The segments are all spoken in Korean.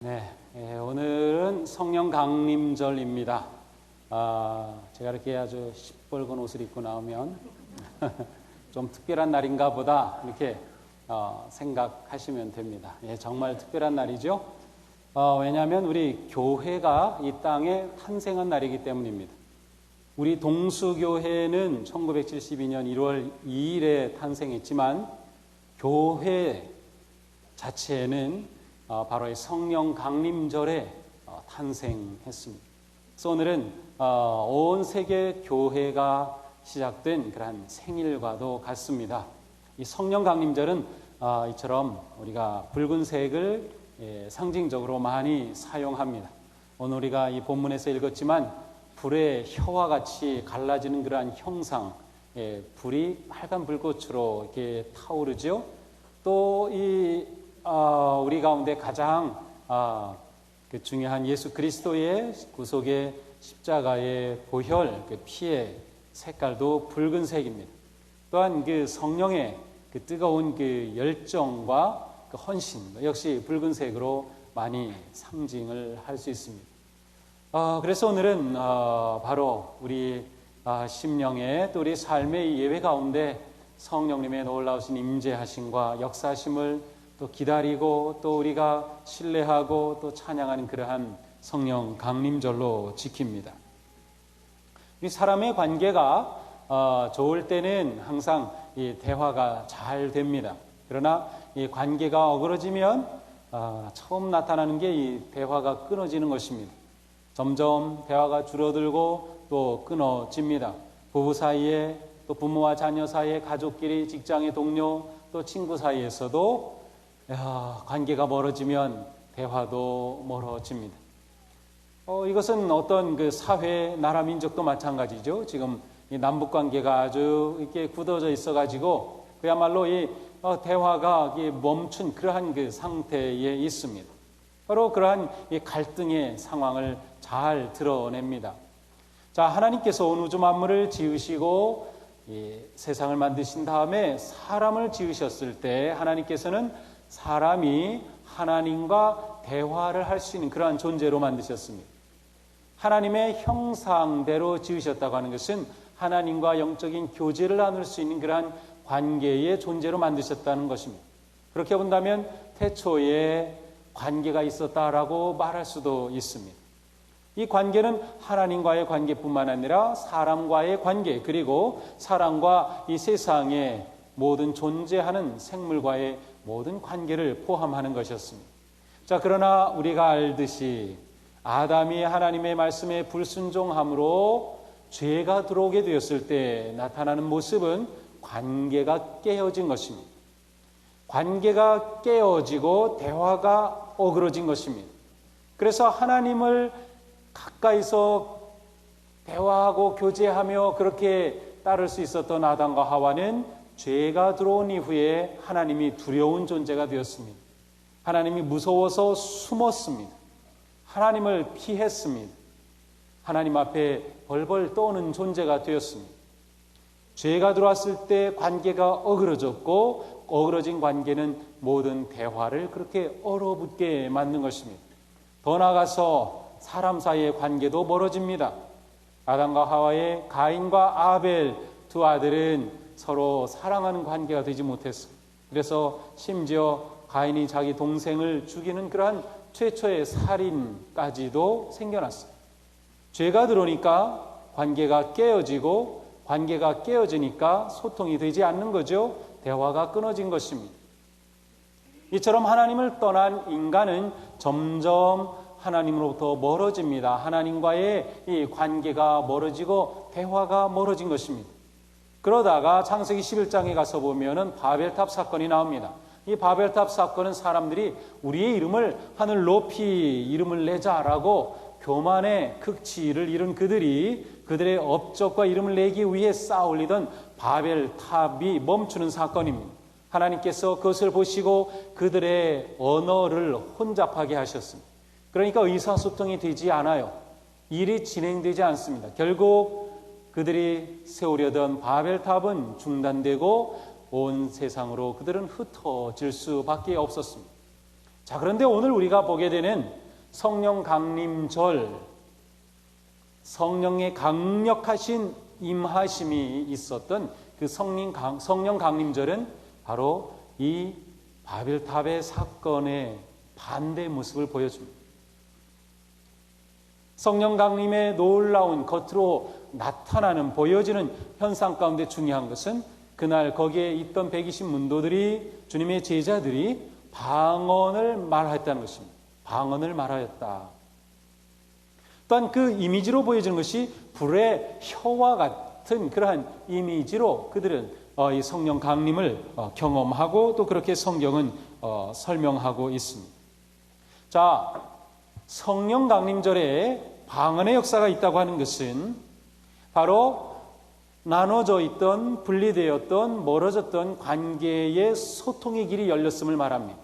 오늘은 성령 강림절입니다. 제가 이렇게 아주 시뻘건 옷을 입고 나오면 좀 특별한 날인가 보다 이렇게 생각하시면 됩니다. 정말 특별한 날이죠. 왜냐하면 우리 교회가 이 땅에 탄생한 날이기 때문입니다. 우리 동수교회는 1972년 1월 2일에 탄생했지만 교회 자체는 바로 이 성령 강림절에 탄생했습니다. 그래서 오늘은 온 세계 교회가 시작된 그러한 생일과도 같습니다. 이 성령 강림절은 이처럼 우리가 붉은색을 상징적으로 많이 사용합니다. 오늘 우리가 이 본문에서 읽었지만 불의 혀와 같이 갈라지는 그러한 형상, 불이 빨간 불꽃으로 이렇게 타오르죠. 또 우리 가운데 가장 중요한 예수 그리스도의 구속의 십자가의 보혈, 피의 색깔도 붉은색입니다. 또한 그 성령의 그 뜨거운 그 열정과 그 헌신 역시 붉은색으로 많이 상징을 할 수 있습니다. 그래서 오늘은 바로 우리 심령의 또 우리 삶의 예배 가운데 성령님의 놀라우신 임재하심과 역사하심을 또 기다리고 또 우리가 신뢰하고 또 찬양하는 그러한 성령 강림절로 지킵니다. 이 사람의 관계가 좋을 때는 항상 이 대화가 잘 됩니다. 그러나 이 관계가 어그러지면 처음 나타나는 게 이 대화가 끊어지는 것입니다. 점점 대화가 줄어들고 또 끊어집니다. 부부 사이에 또 부모와 자녀 사이에 가족끼리 직장의 동료 또 친구 사이에서도 관계가 멀어지면 대화도 멀어집니다. 이것은 어떤 그 사회, 나라, 민족도 마찬가지죠. 지금 이 남북 관계가 아주 이렇게 굳어져 있어가지고 그야말로 이 대화가 멈춘 그러한 그 상태에 있습니다. 바로 그러한 이 갈등의 상황을 잘 드러냅니다. 자, 하나님께서 온 우주 만물을 지으시고 이 세상을 만드신 다음에 사람을 지으셨을 때 하나님께서는 사람이 하나님과 대화를 할 수 있는 그러한 존재로 만드셨습니다. 하나님의 형상대로 지으셨다고 하는 것은 하나님과 영적인 교제를 나눌 수 있는 그러한 관계의 존재로 만드셨다는 것입니다. 그렇게 본다면 태초에 관계가 있었다라고 말할 수도 있습니다. 이 관계는 하나님과의 관계뿐만 아니라 사람과의 관계, 그리고 사람과 이 세상의 모든 존재하는 생물과의 모든 관계를 포함하는 것이었습니다. 자, 그러나 우리가 알듯이 아담이 하나님의 말씀에 불순종함으로 죄가 들어오게 되었을 때 나타나는 모습은 관계가 깨어진 것입니다. 관계가 깨어지고 대화가 어그러진 것입니다. 그래서 하나님을 가까이서 대화하고 교제하며 그렇게 따를 수 있었던 아담과 하와는 죄가 들어온 이후에 하나님이 두려운 존재가 되었습니다. 하나님이 무서워서 숨었습니다. 하나님을 피했습니다. 하나님 앞에 벌벌 떠는 존재가 되었습니다. 죄가 들어왔을 때 관계가 어그러졌고 어그러진 관계는 모든 대화를 그렇게 얼어붙게 만든 것입니다. 더 나아가서 사람 사이의 관계도 멀어집니다. 아담과 하와의 가인과 아벨 두 아들은 서로 사랑하는 관계가 되지 못했습니다. 그래서 심지어 가인이 자기 동생을 죽이는 그러한 최초의 살인까지도 생겨났습니다. 죄가 들어오니까 관계가 깨어지고 관계가 깨어지니까 소통이 되지 않는 거죠. 대화가 끊어진 것입니다. 이처럼 하나님을 떠난 인간은 점점 하나님으로부터 멀어집니다. 하나님과의 이 관계가 멀어지고 대화가 멀어진 것입니다. 그러다가 창세기 11장에 가서 보면은 바벨탑 사건이 나옵니다. 이 바벨탑 사건은 사람들이 우리의 이름을 하늘 높이 이름을 내자라고 교만의 극치를 이룬 그들의 업적과 이름을 내기 위해 쌓아 올리던 바벨탑이 멈추는 사건입니다. 하나님께서 그것을 보시고 그들의 언어를 혼잡하게 하셨습니다. 그러니까 의사소통이 되지 않아요. 일이 진행되지 않습니다. 결국 그들이 세우려던 바벨탑은 중단되고 온 세상으로 그들은 흩어질 수밖에 없었습니다. 자, 그런데 오늘 우리가 보게 되는 성령 강림절, 성령의 강력하신 임하심이 있었던 그 성령 강림절은 바로 이 바벨탑의 사건의 반대 모습을 보여줍니다. 성령 강림의 놀라운 겉으로 나타나는 보여지는 현상 가운데 중요한 것은 그날 거기에 있던 120 문도들이, 주님의 제자들이 방언을 말하였다는 것입니다. 방언을 말하였다. 또한 그 이미지로 보여지는 것이 불의 혀와 같은 그러한 이미지로 그들은 이 성령 강림을 경험하고 또 그렇게 성경은 설명하고 있습니다. 자, 성령 강림절에 방언의 역사가 있다고 하는 것은 바로 나눠져 있던, 분리되었던, 멀어졌던 관계의 소통의 길이 열렸음을 말합니다.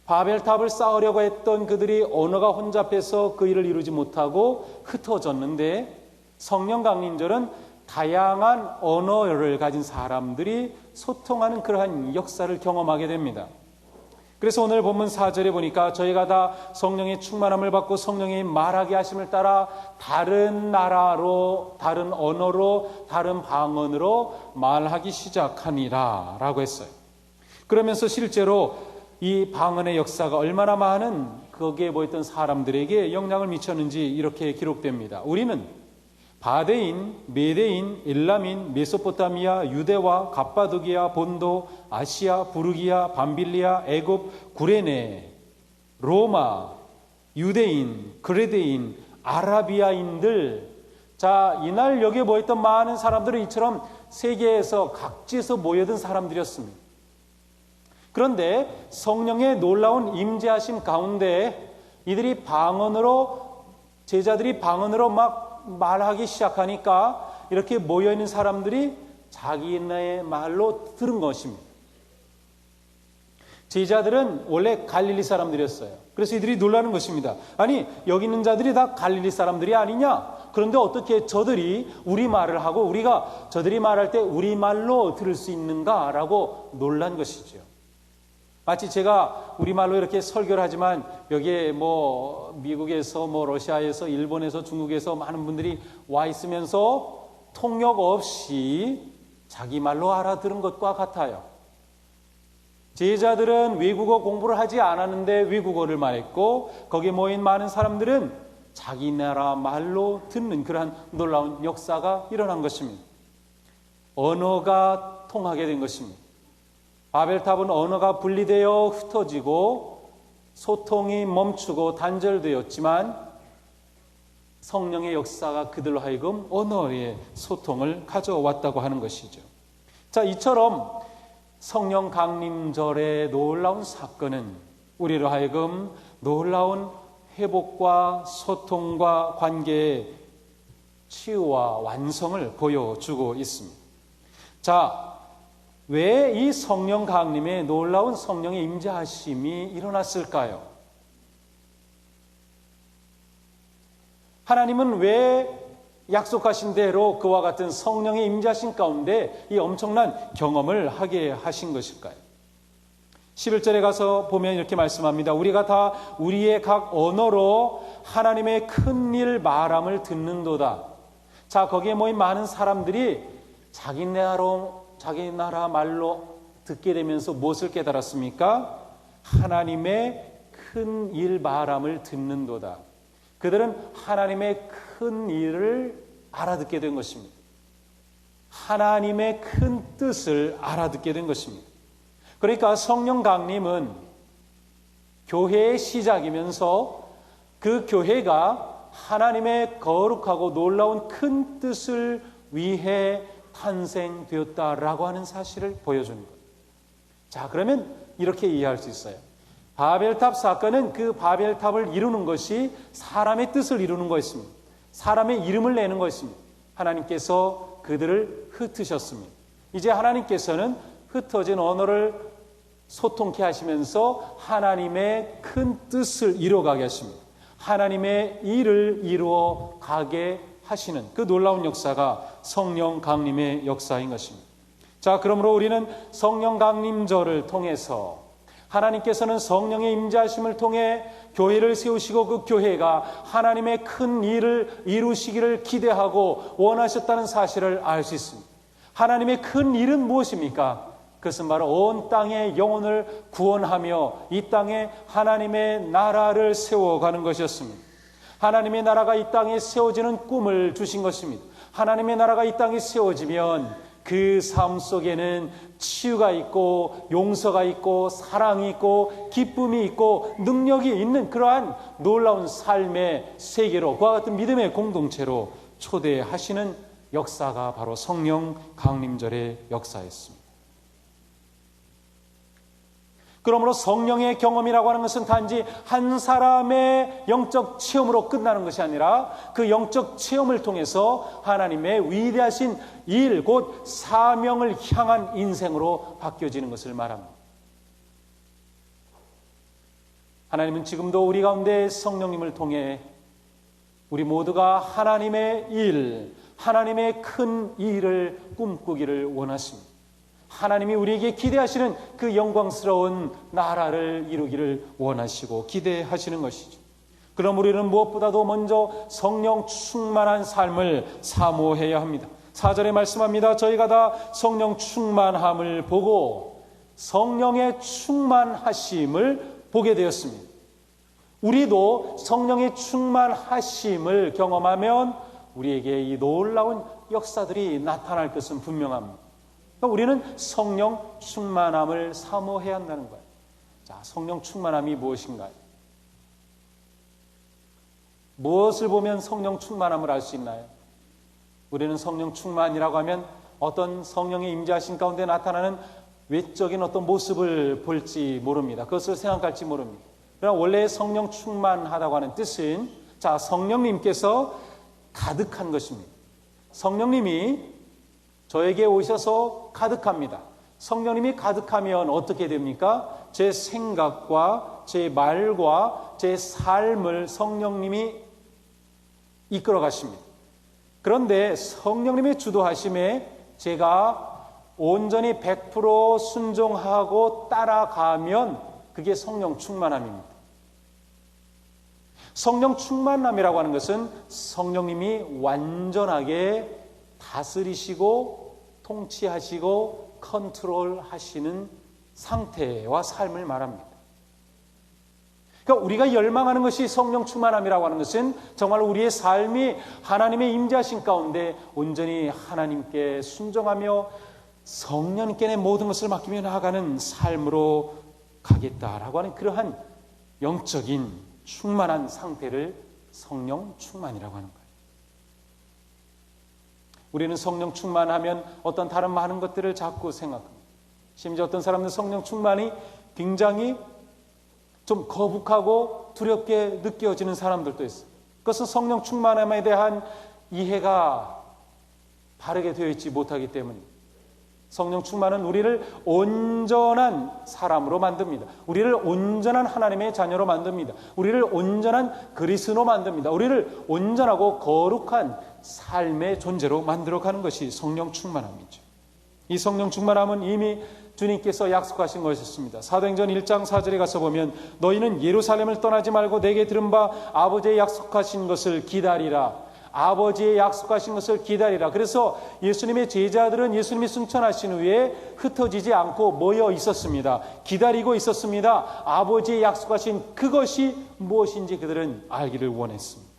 바벨탑을 쌓으려고 했던 그들이 언어가 혼잡해서 그 일을 이루지 못하고 흩어졌는데, 성령 강림절은 다양한 언어를 가진 사람들이 소통하는 그러한 역사를 경험하게 됩니다. 그래서 오늘 본문 4절에 보니까 저희가 다 성령의 충만함을 받고 성령의 말하게 하심을 따라 다른 나라로, 다른 언어로, 다른 방언으로 말하기 시작하니라 라고 했어요. 그러면서 실제로 이 방언의 역사가 얼마나 많은 거기에 모였던 사람들에게 영향을 미쳤는지 이렇게 기록됩니다. 우리는 바데인, 메데인, 엘람인, 메소포타미아, 유대와 갑바도기아, 본도, 아시아, 부르기아, 밤빌리아, 애굽, 구레네, 로마, 유대인, 그레데인, 아라비아인들, 자, 이날 여기에 모였던 많은 사람들은 이처럼 세계에서 각지에서 모여든 사람들이었습니다. 그런데 성령의 놀라운 임재하심 가운데 이들이 제자들이 방언으로 막 말하기 시작하니까 이렇게 모여있는 사람들이 자기네 말로 들은 것입니다. 제자들은 원래 갈릴리 사람들이었어요. 그래서 이들이 놀라는 것입니다. 아니, 여기 있는 자들이 다 갈릴리 사람들이 아니냐? 그런데 어떻게 저들이 우리 말을 하고 우리가 저들이 말할 때 우리 말로 들을 수 있는가라고 놀란 것이죠. 마치 제가 우리말로 이렇게 설교를 하지만 여기에 미국에서 러시아에서 일본에서 중국에서 많은 분들이 와 있으면서 통역 없이 자기 말로 알아들은 것과 같아요. 제자들은 외국어 공부를 하지 않았는데 외국어를 말했고 거기에 모인 많은 사람들은 자기 나라 말로 듣는 그러한 놀라운 역사가 일어난 것입니다. 언어가 통하게 된 것입니다. 바벨탑은 언어가 분리되어 흩어지고 소통이 멈추고 단절되었지만 성령의 역사가 그들로 하여금 언어의 소통을 가져왔다고 하는 것이죠. 자, 이처럼 성령 강림절의 놀라운 사건은 우리로 하여금 놀라운 회복과 소통과 관계의 치유와 완성을 보여주고 있습니다. 자, 왜 이 성령 강림의 놀라운 성령의 임재하심이 일어났을까요? 하나님은 왜 약속하신 대로 그와 같은 성령의 임재하심 가운데 이 엄청난 경험을 하게 하신 것일까요? 11절에 가서 보면 이렇게 말씀합니다. 우리가 다 우리의 각 언어로 하나님의 큰 일 말함을 듣는도다. 자, 거기에 모인 많은 사람들이 자기 나라 말로 듣게 되면서 무엇을 깨달았습니까? 하나님의 큰 일 말함을 듣는도다. 그들은 하나님의 큰 일을 알아듣게 된 것입니다. 하나님의 큰 뜻을 알아듣게 된 것입니다. 그러니까 성령 강림은 교회의 시작이면서 그 교회가 하나님의 거룩하고 놀라운 큰 뜻을 위해 탄생되었다라고 하는 사실을 보여주는 것. 자, 그러면 이렇게 이해할 수 있어요. 바벨탑 사건은 그 바벨탑을 이루는 것이 사람의 뜻을 이루는 것입니다. 사람의 이름을 내는 것입니다. 하나님께서 그들을 흩으셨습니다. 이제 하나님께서는 흩어진 언어를 소통케 하시면서 하나님의 큰 뜻을 이루어가게 하십니다. 하나님의 일을 이루어 가게 하시는 그 놀라운 역사가 성령 강림의 역사인 것입니다. 자, 그러므로 우리는 성령 강림절을 통해서 하나님께서는 성령의 임재하심을 통해 교회를 세우시고 그 교회가 하나님의 큰 일을 이루시기를 기대하고 원하셨다는 사실을 알 수 있습니다. 하나님의 큰 일은 무엇입니까? 그것은 바로 온 땅의 영혼을 구원하며 이 땅에 하나님의 나라를 세워가는 것이었습니다. 하나님의 나라가 이 땅에 세워지는 꿈을 주신 것입니다. 하나님의 나라가 이 땅에 세워지면 그 삶 속에는 치유가 있고 용서가 있고 사랑이 있고 기쁨이 있고 능력이 있는 그러한 놀라운 삶의 세계로 그와 같은 믿음의 공동체로 초대하시는 역사가 바로 성령 강림절의 역사였습니다. 그러므로 성령의 경험이라고 하는 것은 단지 한 사람의 영적 체험으로 끝나는 것이 아니라 그 영적 체험을 통해서 하나님의 위대하신 일, 곧 사명을 향한 인생으로 바뀌어지는 것을 말합니다. 하나님은 지금도 우리 가운데 성령님을 통해 우리 모두가 하나님의 일, 하나님의 큰 일을 꿈꾸기를 원하십니다. 하나님이 우리에게 기대하시는 그 영광스러운 나라를 이루기를 원하시고 기대하시는 것이죠. 그럼 우리는 무엇보다도 먼저 성령 충만한 삶을 사모해야 합니다. 4절에 말씀합니다. 저희가 다 성령 충만함을 보고 성령의 충만하심을 보게 되었습니다. 우리도 성령의 충만하심을 경험하면 우리에게 이 놀라운 역사들이 나타날 것은 분명합니다. 우리는 성령 충만함을 사모해야 한다는 거예요. 자, 성령 충만함이 무엇인가요? 무엇을 보면 성령 충만함을 알 수 있나요? 우리는 성령 충만이라고 하면 어떤 성령의 임재하신 가운데 나타나는 외적인 어떤 모습을 볼지 모릅니다. 그것을 생각할지 모릅니다. 그러나 원래 성령 충만하다고 하는 뜻은 자, 성령님께서 가득한 것입니다. 성령님이 저에게 오셔서 가득합니다. 성령님이 가득하면 어떻게 됩니까? 제 생각과 제 말과 제 삶을 성령님이 이끌어 가십니다. 그런데 성령님의 주도하심에 제가 온전히 100% 순종하고 따라가면 그게 성령 충만함입니다. 성령 충만함이라고 하는 것은 성령님이 완전하게 다스리시고 통치하시고 컨트롤하시는 상태와 삶을 말합니다. 그러니까 우리가 열망하는 것이 성령 충만함이라고 하는 것은 정말 우리의 삶이 하나님의 임재하신 가운데 온전히 하나님께 순종하며 성령님께 내 모든 것을 맡기며 나아가는 삶으로 가겠다라고 하는 그러한 영적인 충만한 상태를 성령 충만이라고 하는 거예요. 우리는 성령 충만하면 어떤 다른 많은 것들을 자꾸 생각합니다. 심지어 어떤 사람들은 성령 충만이 굉장히 좀 거북하고 두렵게 느껴지는 사람들도 있어요. 그것은 성령 충만함에 대한 이해가 바르게 되어 있지 못하기 때문입니다. 성령 충만은 우리를 온전한 사람으로 만듭니다. 우리를 온전한 하나님의 자녀로 만듭니다. 우리를 온전한 그리스도로 만듭니다. 우리를 온전하고 거룩한 삶의 존재로 만들어가는 것이 성령 충만함이죠. 이 성령 충만함은 이미 주님께서 약속하신 것이었습니다. 사도행전 1장 4절에 가서 보면 너희는 예루살렘을 떠나지 말고 내게 들은 바 아버지의 약속하신 것을 기다리라. 아버지의 약속하신 것을 기다리라. 그래서 예수님의 제자들은 예수님이 승천하신 후에 흩어지지 않고 모여 있었습니다. 기다리고 있었습니다. 아버지의 약속하신 그것이 무엇인지 그들은 알기를 원했습니다.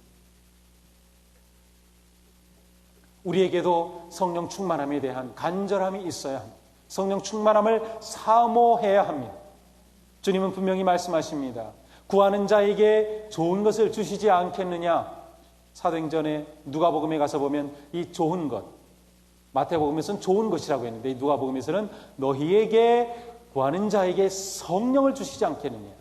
우리에게도 성령 충만함에 대한 간절함이 있어야 합니다. 성령 충만함을 사모해야 합니다. 주님은 분명히 말씀하십니다. 구하는 자에게 좋은 것을 주시지 않겠느냐. 사도행전에 누가복음에 가서 보면 이 좋은 것, 마태복음에서는 좋은 것이라고 했는데 이 누가복음에서는 너희에게 구하는 자에게 성령을 주시지 않겠느냐.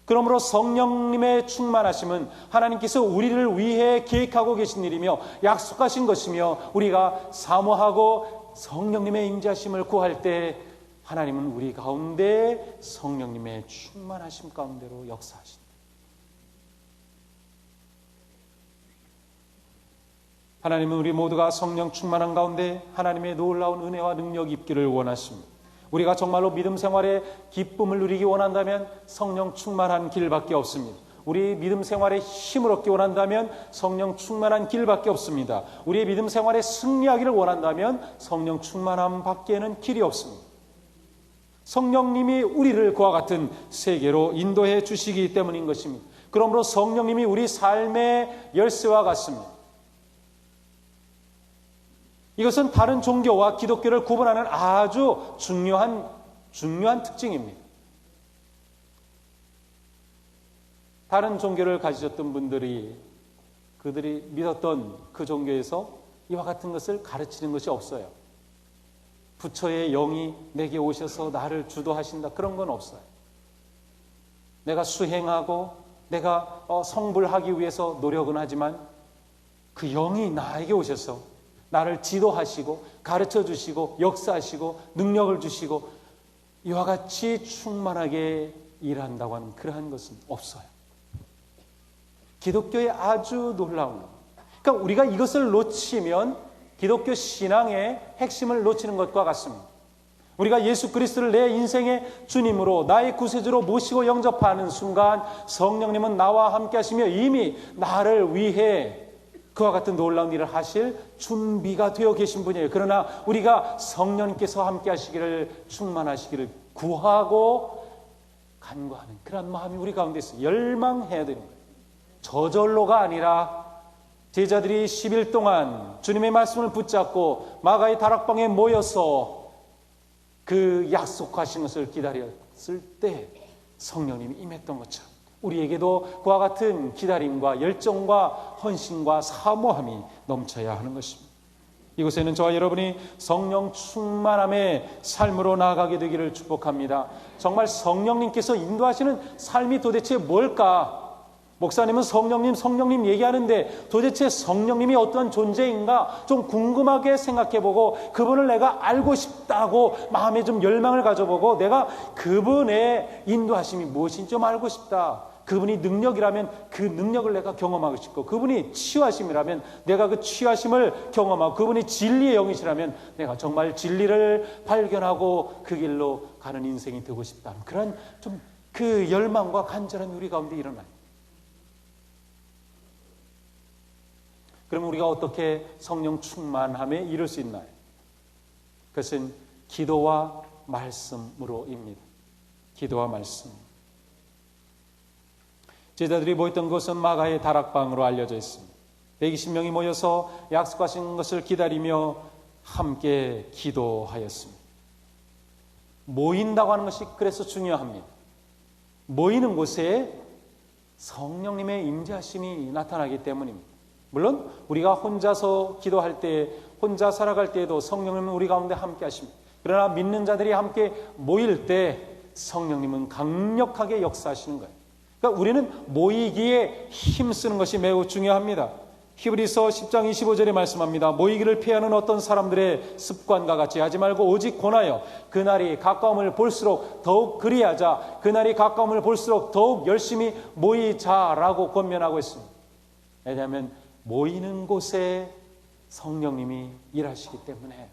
그러므로 성령님의 충만하심은 하나님께서 우리를 위해 계획하고 계신 일이며 약속하신 것이며 우리가 사모하고 성령님의 임재하심을 구할 때 하나님은 우리 가운데 성령님의 충만하심 가운데로 역사하신다. 하나님은 우리 모두가 성령 충만한 가운데 하나님의 놀라운 은혜와 능력이 있기를 원하십니다. 우리가 정말로 믿음 생활의 기쁨을 누리기 원한다면 성령 충만한 길밖에 없습니다. 우리 믿음 생활에 힘을 얻기 원한다면 성령 충만한 길밖에 없습니다. 우리의 믿음 생활에 승리하기를 원한다면 성령 충만함 밖에는 길이 없습니다. 성령님이 우리를 그와 같은 세계로 인도해 주시기 때문인 것입니다. 그러므로 성령님이 우리 삶의 열쇠와 같습니다. 이것은 다른 종교와 기독교를 구분하는 아주 중요한 특징입니다. 다른 종교를 가지셨던 분들이 그들이 믿었던 그 종교에서 이와 같은 것을 가르치는 것이 없어요. 부처의 영이 내게 오셔서 나를 주도하신다, 그런 건 없어요. 내가 수행하고 내가 성불하기 위해서 노력은 하지만 그 영이 나에게 오셔서 나를 지도하시고 가르쳐 주시고 역사하시고 능력을 주시고 이와 같이 충만하게 일한다고 하는 그러한 것은 없어요. 기독교의 아주 놀라운 것. 그러니까 우리가 이것을 놓치면 기독교 신앙의 핵심을 놓치는 것과 같습니다. 우리가 예수 그리스도를 내 인생의 주님으로 나의 구세주로 모시고 영접하는 순간 성령님은 나와 함께 하시며 이미 나를 위해 그와 같은 놀라운 일을 하실 준비가 되어 계신 분이에요. 그러나 우리가 성령님께서 함께 하시기를, 충만하시기를 구하고 간구하는 그런 마음이 우리 가운데 있어요. 열망해야 되는 거예요. 저절로가 아니라 제자들이 10일 동안 주님의 말씀을 붙잡고 마가의 다락방에 모여서 그 약속하신 것을 기다렸을 때 성령님이 임했던 것처럼 우리에게도 그와 같은 기다림과 열정과 헌신과 사모함이 넘쳐야 하는 것입니다. 이곳에는 저와 여러분이 성령 충만함의 삶으로 나아가게 되기를 축복합니다. 정말 성령님께서 인도하시는 삶이 도대체 뭘까? 목사님은 성령님 얘기하는데 도대체 성령님이 어떤 존재인가 좀 궁금하게 생각해보고 그분을 내가 알고 싶다고 마음에 좀 열망을 가져보고 내가 그분의 인도하심이 무엇인지 좀 알고 싶다. 그분이 능력이라면 그 능력을 내가 경험하고 싶고 그분이 치유하심이라면 내가 그 치유하심을 경험하고 그분이 진리의 영이시라면 내가 정말 진리를 발견하고 그 길로 가는 인생이 되고 싶다는 그런 좀 그 열망과 간절함이 우리 가운데 일어나요. 그럼 우리가 어떻게 성령 충만함에 이룰 수 있나요? 그것은 기도와 말씀으로입니다. 기도와 말씀. 제자들이 모였던 곳은 마가의 다락방으로 알려져 있습니다. 120명이 모여서 약속하신 것을 기다리며 함께 기도하였습니다. 모인다고 하는 것이 그래서 중요합니다. 모이는 곳에 성령님의 임재하심이 나타나기 때문입니다. 물론 우리가 혼자서 기도할 때, 혼자 살아갈 때에도 성령님은 우리 가운데 함께 하십니다. 그러나 믿는 자들이 함께 모일 때 성령님은 강력하게 역사하시는 거예요. 그러니까 우리는 모이기에 힘쓰는 것이 매우 중요합니다. 히브리서 10장 25절에 말씀합니다. 모이기를 피하는 어떤 사람들의 습관과 같이 하지 말고 오직 권하여 그날이 가까움을 볼수록 더욱 그리하자, 그날이 가까움을 볼수록 더욱 열심히 모이자라고 권면하고 있습니다. 왜냐하면 모이는 곳에 성령님이 일하시기 때문에,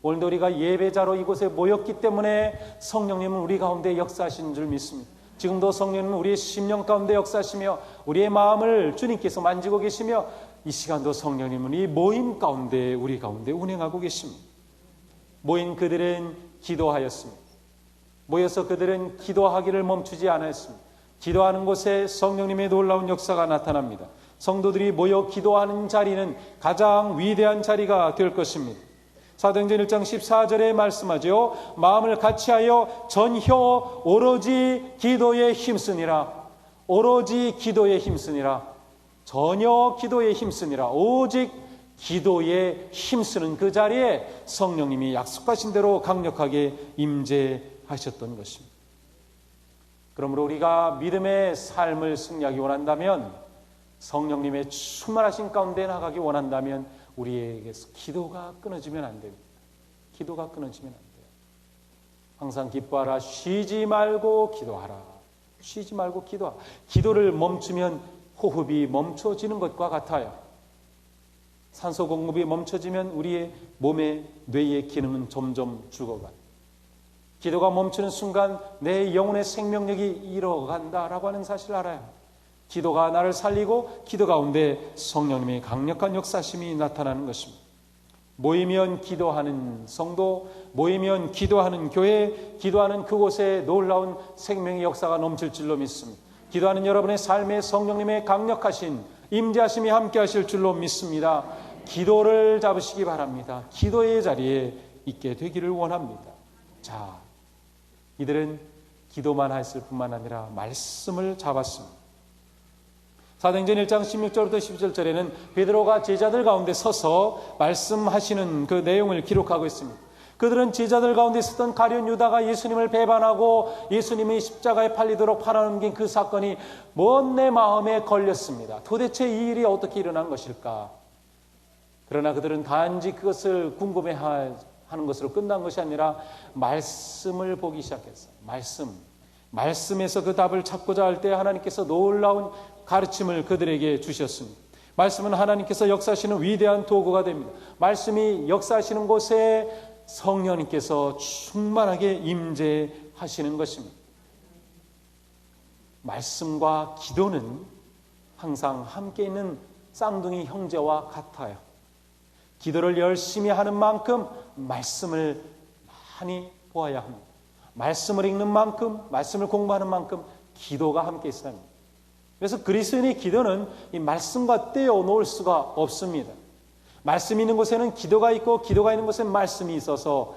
오늘도 우리가 예배자로 이곳에 모였기 때문에 성령님은 우리 가운데 역사하시는 줄 믿습니다. 지금도 성령님은 우리의 심령 가운데 역사하시며 우리의 마음을 주님께서 만지고 계시며 이 시간도 성령님은 이 모임 가운데 우리 가운데 운행하고 계십니다. 모인 그들은 기도하였습니다. 모여서 그들은 기도하기를 멈추지 않았습니다. 기도하는 곳에 성령님의 놀라운 역사가 나타납니다. 성도들이 모여 기도하는 자리는 가장 위대한 자리가 될 것입니다. 사도행전 1장 14절에 말씀하죠. 마음을 같이하여 전혀 오로지 기도에 힘쓰니라. 오로지 기도에 힘쓰니라. 전혀 기도에 힘쓰니라. 오직 기도에 힘쓰는 그 자리에 성령님이 약속하신 대로 강력하게 임재하셨던 것입니다. 그러므로 우리가 믿음의 삶을 승리하기 원한다면, 성령님의 충만하신 가운데 나가기 원한다면 우리에게서 기도가 끊어지면 안 됩니다. 기도가 끊어지면 안 돼요. 항상 기뻐하라. 쉬지 말고 기도하라. 쉬지 말고 기도하라. 기도를 멈추면 호흡이 멈춰지는 것과 같아요. 산소 공급이 멈춰지면 우리의 몸의 뇌의 기능은 점점 죽어가요. 기도가 멈추는 순간 내 영혼의 생명력이 잃어간다라고 하는 사실을 알아요. 기도가 나를 살리고 기도 가운데 성령님의 강력한 역사심이 나타나는 것입니다. 모이면 기도하는 성도, 모이면 기도하는 교회, 기도하는 그곳에 놀라운 생명의 역사가 넘칠 줄로 믿습니다. 기도하는 여러분의 삶에 성령님의 강력하신 임재하심이 함께 하실 줄로 믿습니다. 기도를 잡으시기 바랍니다. 기도의 자리에 있게 되기를 원합니다. 자, 이들은 기도만 했을 뿐만 아니라 말씀을 잡았습니다. 사도행전 1장 16절부터 17절에는 베드로가 제자들 가운데 서서 말씀하시는 그 내용을 기록하고 있습니다. 그들은 제자들 가운데 있었던 가룟 유다가 예수님을 배반하고 예수님이 십자가에 팔리도록 팔아넘긴 그 사건이 먼 내 마음에 걸렸습니다. 도대체 이 일이 어떻게 일어난 것일까? 그러나 그들은 단지 그것을 궁금해하는 것으로 끝난 것이 아니라 말씀을 보기 시작했어요. 말씀에서 그 답을 찾고자 할 때 하나님께서 놀라운 가르침을 그들에게 주셨습니다. 말씀은 하나님께서 역사하시는 위대한 도구가 됩니다. 말씀이 역사하시는 곳에 성령님께서 충만하게 임재하시는 것입니다. 말씀과 기도는 항상 함께 있는 쌍둥이 형제와 같아요. 기도를 열심히 하는 만큼 말씀을 많이 보아야 합니다. 말씀을 읽는 만큼, 말씀을 공부하는 만큼 기도가 함께 있어야 합니다. 그래서 그리스도인의 기도는 이 말씀과 떼어놓을 수가 없습니다. 말씀이 있는 곳에는 기도가 있고 기도가 있는 곳에는 말씀이 있어서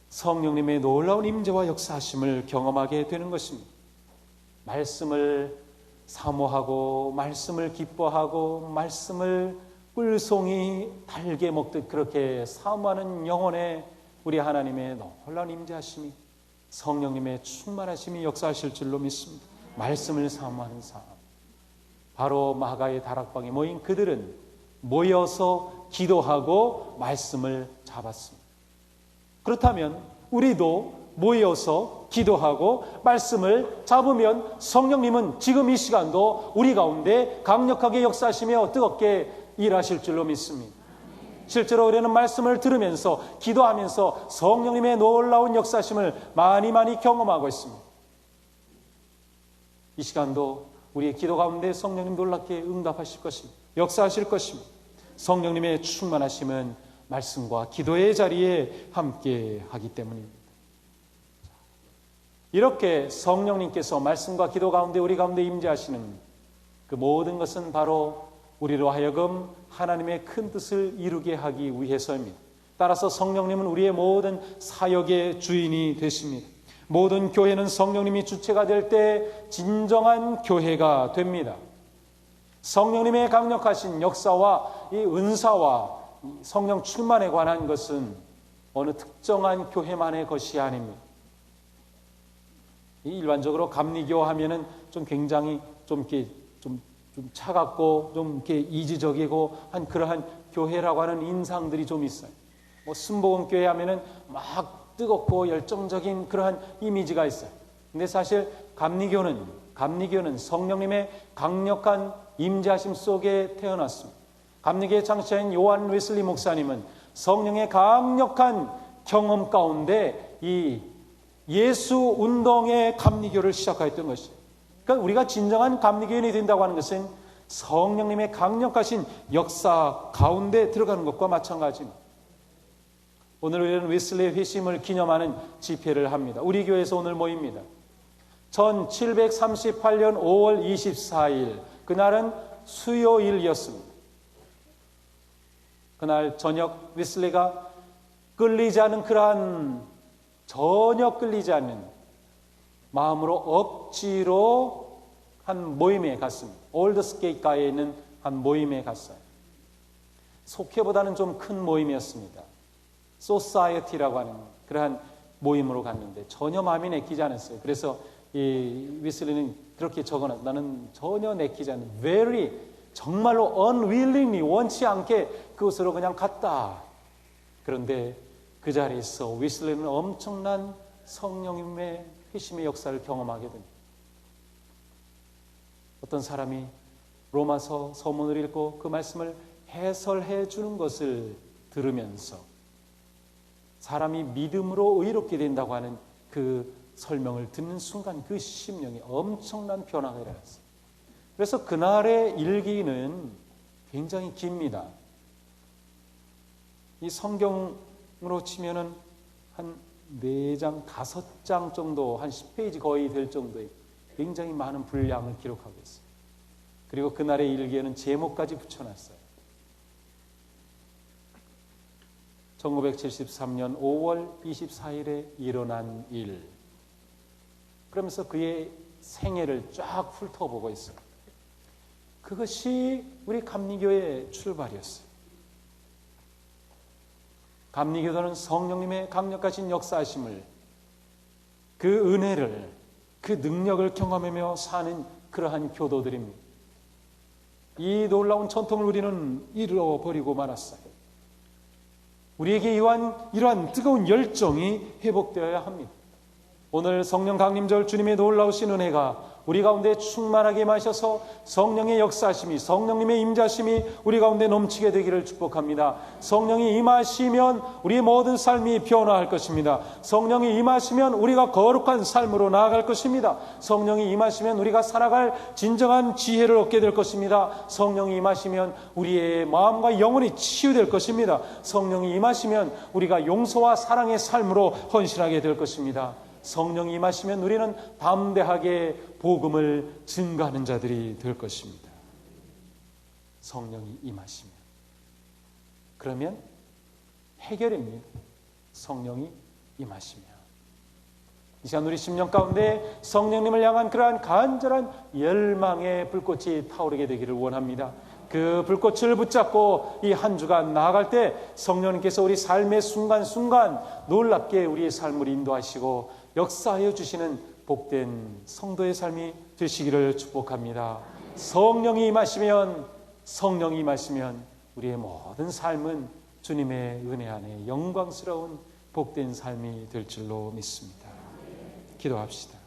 성령님의 놀라운 임재와 역사하심을 경험하게 되는 것입니다. 말씀을 사모하고 말씀을 기뻐하고 말씀을 꿀송이 달게 먹듯 그렇게 사모하는 영혼에 우리 하나님의 놀라운 임재하심이 성령님의 충만하심이 역사하실 줄로 믿습니다. 말씀을 사모하는 사람, 바로 마가의 다락방에 모인 그들은 모여서 기도하고 말씀을 잡았습니다. 그렇다면 우리도 모여서 기도하고 말씀을 잡으면 성령님은 지금 이 시간도 우리 가운데 강력하게 역사하시며 뜨겁게 일하실 줄로 믿습니다. 실제로 우리는 말씀을 들으면서 기도하면서 성령님의 놀라운 역사심을 많이 경험하고 있습니다. 이 시간도 우리의 기도 가운데 성령님 놀랍게 응답하실 것입니다. 역사하실 것입니다. 성령님의 충만하심은 말씀과 기도의 자리에 함께 하기 때문입니다. 이렇게 성령님께서 말씀과 기도 가운데 우리 가운데 임재하시는 그 모든 것은 바로 우리로 하여금 하나님의 큰 뜻을 이루게 하기 위해서입니다. 따라서 성령님은 우리의 모든 사역의 주인이 되십니다. 모든 교회는 성령님이 주체가 될 때 진정한 교회가 됩니다. 성령님의 강력하신 역사와 이 은사와 성령 충만에 관한 것은 어느 특정한 교회만의 것이 아닙니다. 일반적으로 감리교 하면은 좀 굉장히 좀 차갑고 좀 이렇게 이지적이고 한 그러한 교회라고 하는 인상들이 좀 있어요. 뭐 순복음 교회 하면은 막 뜨겁고 열정적인 그러한 이미지가 있어요. 근데 사실 감리교는 성령님의 강력한 임재하심 속에 태어났습니다. 감리교의 창시자인 요한 웨슬리 목사님은 성령의 강력한 경험 가운데 이 예수 운동의 감리교를 시작하였던 것이죠. 그러니까 우리가 진정한 감리교인이 된다고 하는 것은 성령님의 강력하신 역사 가운데 들어가는 것과 마찬가지입니다. 오늘 우리는 웨슬리의 회심을 기념하는 집회를 합니다. 우리 교회에서 오늘 모입니다. 1738년 5월 24일 그날은 수요일이었습니다. 그날 저녁 웨슬리가 전혀 끌리지 않는 마음으로 억지로 한 모임에 갔습니다. 올드스게이트가에 있는 한 모임에 갔어요. 속회보다는 좀 큰 모임이었습니다. 소사이어티라고 하는 그러한 모임으로 갔는데 전혀 마음이 내키지 않았어요. 그래서 이 웨슬리는 그렇게 적어놨어요. 나는 전혀 내키지 않는 very 정말로 unwillingly 원치 않게 그곳으로 그냥 갔다. 그런데 그 자리에서 웨슬리는 엄청난 성령님의 회심의 역사를 경험하게 됩니다. 어떤 사람이 로마서 서문을 읽고 그 말씀을 해설해 주는 것을 들으면서 사람이 믿음으로 의롭게 된다고 하는 그 설명을 듣는 순간 그 심령에 엄청난 변화가 일어났어요. 그래서 그날의 일기는 굉장히 깁니다. 이 성경으로 치면은 한 4장, 5장 정도, 한 10페이지 거의 될 정도의 굉장히 많은 분량을 기록하고 있어요. 그리고 그날의 일기에는 제목까지 붙여놨어요. 1973년 5월 24일에 일어난 일. 그러면서 그의 생애를 쫙 훑어보고 있어요. 그것이 우리 감리교의 출발이었어요. 감리교도는 성령님의 강력하신 역사하심을, 그 은혜를, 그 능력을 경험하며 사는 그러한 교도들입니다. 이 놀라운 전통을 우리는 잃어버리고 말았어요. 우리에게 이러한 뜨거운 열정이 회복되어야 합니다. 오늘 성령 강림절 주님의 놀라우신 은혜가 우리 가운데 충만하게 마셔서 성령의 역사심이, 성령님의 임자심이 우리 가운데 넘치게 되기를 축복합니다. 성령이 임하시면 우리의 모든 삶이 변화할 것입니다. 성령이 임하시면 우리가 거룩한 삶으로 나아갈 것입니다. 성령이 임하시면 우리가 살아갈 진정한 지혜를 얻게 될 것입니다. 성령이 임하시면 우리의 마음과 영혼이 치유될 것입니다. 성령이 임하시면 우리가 용서와 사랑의 삶으로 헌신하게 될 것입니다. 성령이 임하시면 우리는 담대하게 복음을 증거하는 자들이 될 것입니다. 성령이 임하시면. 그러면 해결입니다. 성령이 임하시면. 이 시간 우리 심령 가운데 성령님을 향한 그러한 간절한 열망의 불꽃이 타오르게 되기를 원합니다. 그 불꽃을 붙잡고 이 한 주간 나아갈 때 성령님께서 우리 삶의 순간순간 놀랍게 우리의 삶을 인도하시고 역사하여 주시는 복된 성도의 삶이 되시기를 축복합니다. 성령이 임하시면 우리의 모든 삶은 주님의 은혜 안에 영광스러운 복된 삶이 될 줄로 믿습니다. 기도합시다.